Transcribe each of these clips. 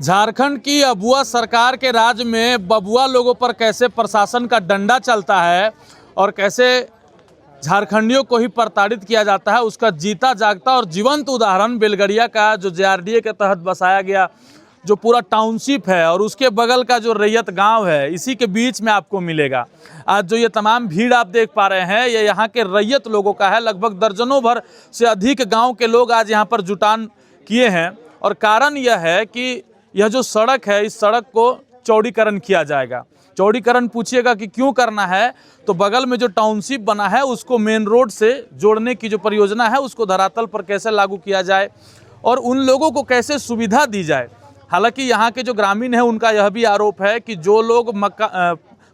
झारखंड की अबुआ सरकार के राज में बबुआ लोगों पर कैसे प्रशासन का डंडा चलता है और कैसे झारखंडियों को ही प्रताड़ित किया जाता है, उसका जीता जागता और जीवंत उदाहरण बेलगड़िया का जो जेआरडीए के तहत बसाया गया जो पूरा टाउनशिप है और उसके बगल का जो रैयत गांव है, इसी के बीच में आपको मिलेगा। आज जो ये तमाम भीड़ आप देख पा रहे हैं, ये यहाँ के रैयत लोगों का है। लगभग दर्जनों भर से अधिक गांव के लोग आज यहाँ पर जुटान किए हैं और कारण यह है कि यह जो सड़क है, इस सड़क को चौड़ीकरण किया जाएगा। चौड़ीकरण पूछिएगा कि क्यों करना है, तो बगल में जो टाउनशिप बना है उसको मेन रोड से जोड़ने की जो परियोजना है उसको धरातल पर कैसे लागू किया जाए और उन लोगों को कैसे सुविधा दी जाए। हालांकि यहाँ के जो ग्रामीण हैं उनका यह भी आरोप है कि जो लोग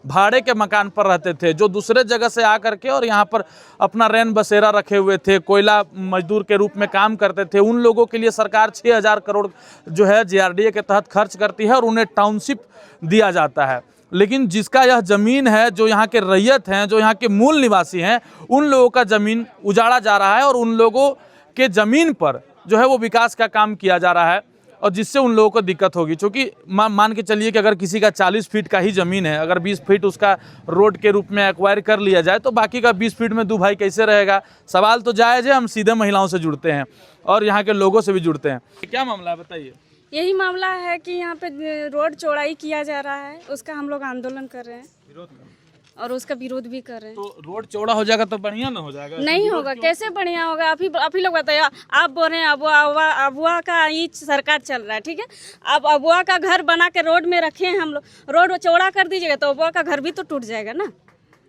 भाड़े के मकान पर रहते थे, जो दूसरे जगह से आकर के और यहाँ पर अपना रैन बसेरा रखे हुए थे, कोयला मजदूर के रूप में काम करते थे, उन लोगों के लिए सरकार 6000 करोड़ जो है जेआरडीए के तहत खर्च करती है और उन्हें टाउनशिप दिया जाता है। लेकिन जिसका यह ज़मीन है, जो यहाँ के रैयत हैं, जो यहाँ के मूल निवासी हैं, उन लोगों का ज़मीन उजाड़ा जा रहा है और उन लोगों के ज़मीन पर जो है वो विकास का काम किया जा रहा है और जिससे उन लोगों को दिक्कत होगी। क्योंकि मान के चलिए कि अगर किसी का 40 फीट का ही ज़मीन है, अगर 20 फीट उसका रोड के रूप में एक्वायर कर लिया जाए तो बाकी का 20 फीट में दो भाई कैसे रहेगा। सवाल तो जायज़ है। हम सीधे महिलाओं से जुड़ते हैं और यहाँ के लोगों से भी जुड़ते हैं। क्या मामला है बताइए। यही मामला है कि यहाँ पे रोड चौड़ाई किया जा रहा है, उसका हम लोग आंदोलन कर रहे हैं, विरोध और उसका विरोध भी कर रहे हैं। तो रोड चौड़ा हो जाएगा तो बढ़िया ना हो जाएगा? नहीं होगा। कैसे बढ़िया होगा? आप ही लोग बताइए। आप बोल रहे हैं अबुआ का ये सरकार चल रहा है, ठीक है। आप अबुआ का घर बना के रोड में रखे हैं हम लोग, रोड चौड़ा कर दीजिएगा तो अबुआ का घर भी तो टूट जाएगा ना।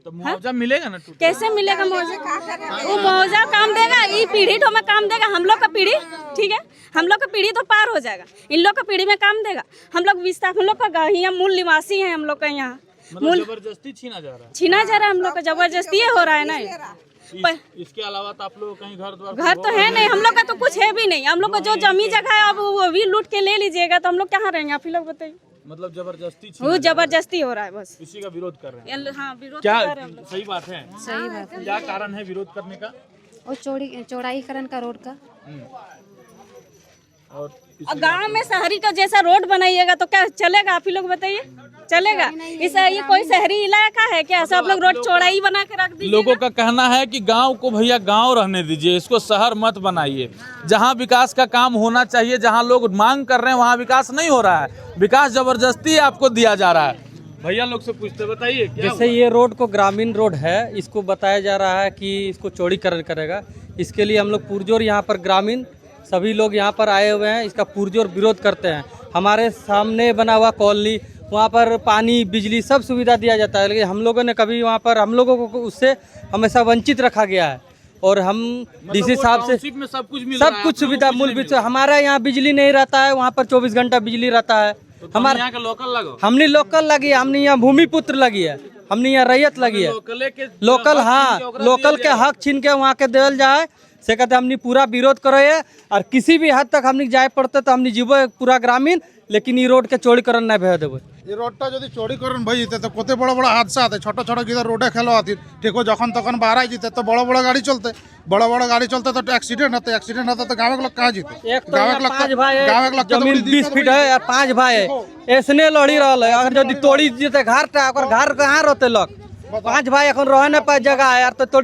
तो मुआवजा मिलेगा ना? कैसे मिलेगा मुआवजा? वो मुआवजा काम देगा, ये पीढ़ी तो में काम देगा। हम लोग का पीढ़ी, ठीक है, हम लोग का पीढ़ी तो पार हो जाएगा, इन लोग का पीढ़ी में काम देगा। हम लोग विस्तार, हम लोग का यहाँ मूल निवासी हैं, हम लोग का यहाँ मतलब जबरदस्ती छीना जा रहा है। छीना जा रहा है हम लोग का, जबरदस्ती हो रहा है ना। इसके अलावा तो आप लोग कहीं घर तो है नहीं, हम लोग का तो कुछ है भी नहीं। हम लोग का जो जमीन जगह है अब वो भी लूट के ले लीजिएगा तो हम लोग कहाँ रहेंगे? आप ही लोग बताइए। मतलब जबरदस्ती वो जबरदस्ती हो रहा है, बस इसी का विरोध कर रहे हैं। हाँ, विरोध क्या कर रहे हैं। सही बात है? सही बात है। क्या कारण है विरोध करने का? और चौड़ाईकरण का रोड का। और गांव में शहरी का जैसा रोड बनाइएगा तो क्या चलेगा? आप ही लोग बताइए, चलेगा? इस ये कोई शहरी इलाका है क्या? सब लोग रोड चौड़ाई बना के रख दीजिए। लोगों का कहना है कि गांव को भैया गांव रहने दीजिए, इसको शहर मत बनाइए। जहां विकास का काम होना चाहिए, जहां लोग मांग कर रहे हैं, वहां विकास नहीं हो रहा है। विकास जबरदस्ती आपको दिया जा रहा है। भैया लोग से पूछते, बताइए। जैसे ये रोड को ग्रामीण रोड है, इसको बताया जा रहा है कि इसको चौड़ीकरण करेगा। इसके लिए हम लोग पुरजोर यहाँ पर ग्रामीण सभी लोग यहाँ पर आए हुए हैं, इसका पुरजोर विरोध करते हैं। हमारे सामने बना हुआ कॉलोनी, वहाँ पर पानी बिजली सब सुविधा दिया जाता है, लेकिन हम लोगों ने कभी वहाँ पर हम लोगों को उससे हमेशा वंचित रखा गया है। और हम डीसी साहब से सब कुछ सुविधा मूल हमारा यहाँ बिजली नहीं रहता है, वहाँ पर 24 घंटा बिजली रहता है। हमारे यहाँ का लोकल लगो, हमने लोकल लगी, हमने यहाँ भूमिपुत्र लगी है, हमने यहाँ रैयत लगी है। लोकल, हाँ, लोकल के हक छीन के वहाँ के देवल जाए से कहते हमने पूरा विरोध करे और किसी भी हद तक हमने जाए पड़ते तो हमने जीवो पूरा ग्रामीण, लेकिन ये रोड के चौड़ीकरण नहीं भे देव। ये रोडटा जो चौड़ीकरण भई जेते तो कते बड़ा बड़ा हादसा आते, छोटा छोटा किधर रोडे खेलो आती, ठीक हो जखन तखन बाहर जीते तो बड़ा बड़ा गाड़ी चलते, बड़ा बड़ा गाड़ी चलते तो एक्सीडेंट होते, एक्सीडेंट होता तो गाँव के लोग कहाँ जीते? एक तो पाँच भाई है, जमीन 20 फीट है और 5 भाई है, ऐसने लड़ी रहा है। अगर यदि तोड़ी जीते घर घर कहाँ रहते लोग? 5 भाई अखन रहे न पाए जगह है यार, तो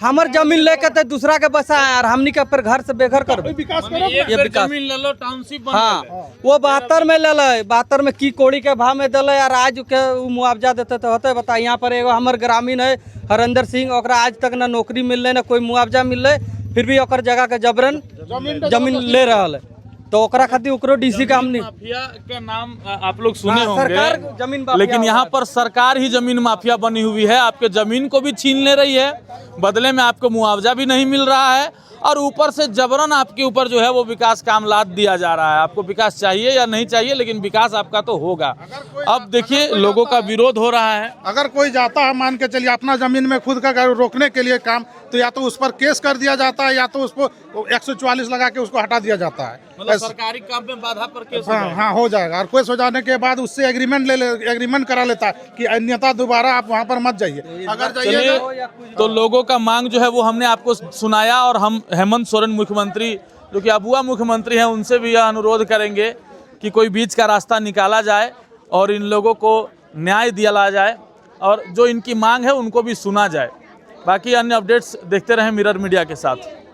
हमर जमीन लेके तो दूसरा के बसा है यार, हमनी के पर घर से बेघर कर ये विकास जमीन ले लो, टाउनशिप बन हाँ, वो 72 में ले ले, 72 में की कोड़ी के भाव में दिले यार, आज के मुआवजा देते तो होते। बता, यहाँ पर एगो हमर ग्रामीण है हरेंद्र सिंह, ओकरा आज तक ना नौकरी मिल रही ना कोई मुआवजा मिल रही, फिर भी ओकर जगह के जबरन जमीन ले रहा है। तो ओकरा खातिर ओकरो डीसी का हमने माफिया का नाम आप लोग सुने होंगे, सरकार जमीन लेकिन यहाँ पर सरकार ही जमीन माफिया बनी हुई है। आपके जमीन को भी छीन ले रही है, बदले में आपको मुआवजा भी नहीं मिल रहा है और ऊपर से जबरन आपके ऊपर जो है वो विकास काम लाद दिया जा रहा है। आपको विकास चाहिए या नहीं चाहिए, लेकिन विकास आपका तो होगा। अब देखिए लोगों का विरोध हो रहा है। अगर कोई जाता है, मान के चलिए अपना जमीन में खुद का रोकने के लिए काम, तो या तो उस पर केस कर दिया जाता है या तो उसको 144 लगा के उसको हटा दिया जाता है। मतलब सरकारी काम में बाधा पर केस हाँ हो जाएगा। और केस हो जाने के बाद उससे एग्रीमेंट करा लेता है कि अन्यथा दोबारा आप वहाँ पर मत जाइए। अगर जाइए तो लोगों का मांग जो है वो हमने आपको सुनाया और हम हेमंत सोरेन मुख्यमंत्री जो कि अबुआ मुख्यमंत्री हैं उनसे भी यह अनुरोध करेंगे कि कोई बीच का रास्ता निकाला जाए और इन लोगों को न्याय दिया जाए और जो इनकी मांग है उनको भी सुना जाए। बाकी अन्य अपडेट्स देखते रहें मिरर मीडिया के साथ।